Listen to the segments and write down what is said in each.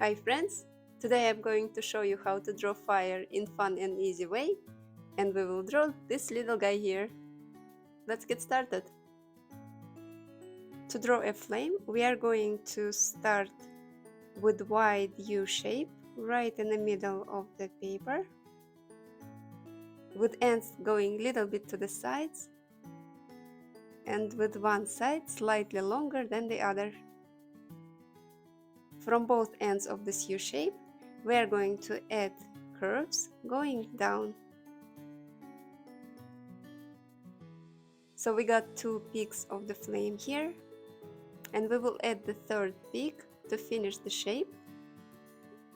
Hi friends! Today I'm going to show you how to draw fire in fun and easy way, and we will draw this little guy here. Let's get started. To draw a flame, we are going to start with wide U shape right in the middle of the paper, with ends going a little bit to the sides and with one side slightly longer than the other. From both ends of this U shape, we are going to add curves going down. So we got two peaks of the flame here, and we will add the third peak to finish the shape,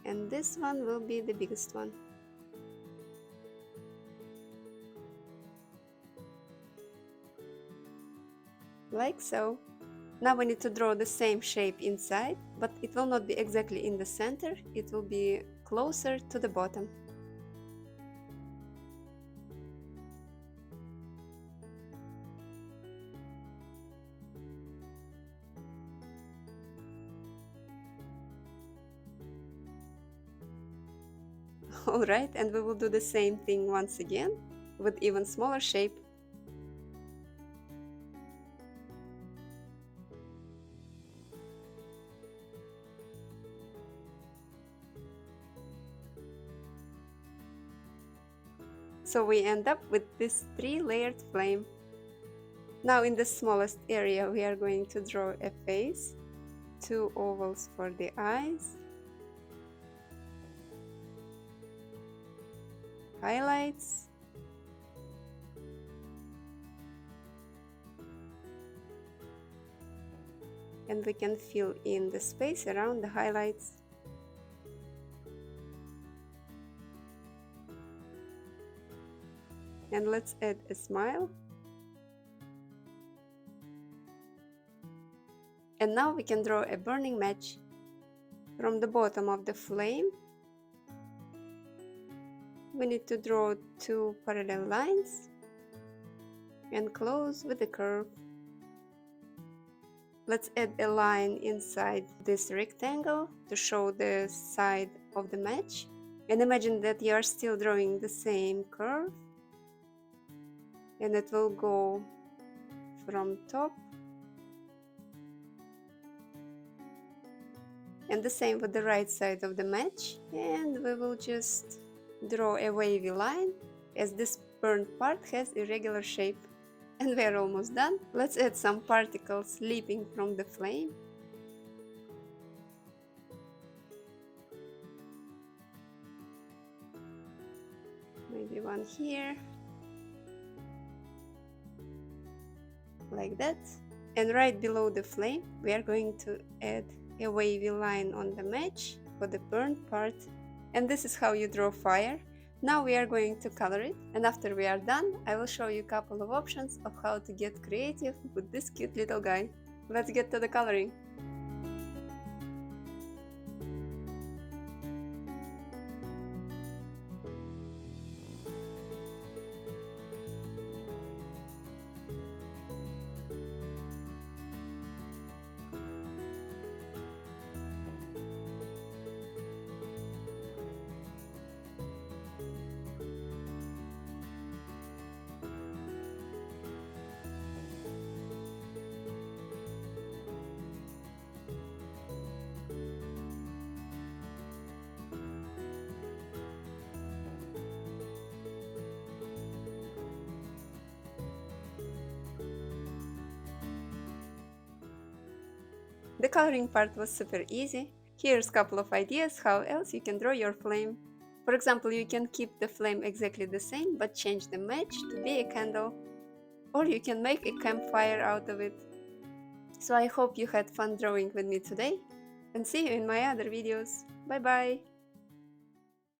and this one will be the biggest one. Like so. Now we need to draw the same shape inside, but it will not be exactly in the center, it will be closer to the bottom. Alright, and we will do the same thing once again, with even smaller shape. So we end up with this 3-layered flame. Now in the smallest area we are going to draw a face, 2 ovals for the eyes, highlights, and we can fill in the space around the highlights. And let's add a smile. And now we can draw a burning match. From the bottom of the flame, we need to draw 2 parallel lines and close with a curve. Let's add a line inside this rectangle to show the side of the match. And imagine that you are still drawing the same curve, and it will go from top. And the same with the right side of the match, and we will just draw a wavy line, as this burnt part has irregular shape. And we are almost done. Let's add some particles leaping from the flame. Maybe one here, like that. And right below the flame we are going to add a wavy line on the match for the burnt part. And this is how you draw fire. Now we are going to color it, and after we are done I will show you a couple of options of how to get creative with this cute little guy. Let's get to the coloring. The coloring part was super easy. Here's a couple of ideas how else you can draw your flame. For example, you can keep the flame exactly the same but change the match to be a candle. Or you can make a campfire out of it. So I hope you had fun drawing with me today, and see you in my other videos. Bye bye!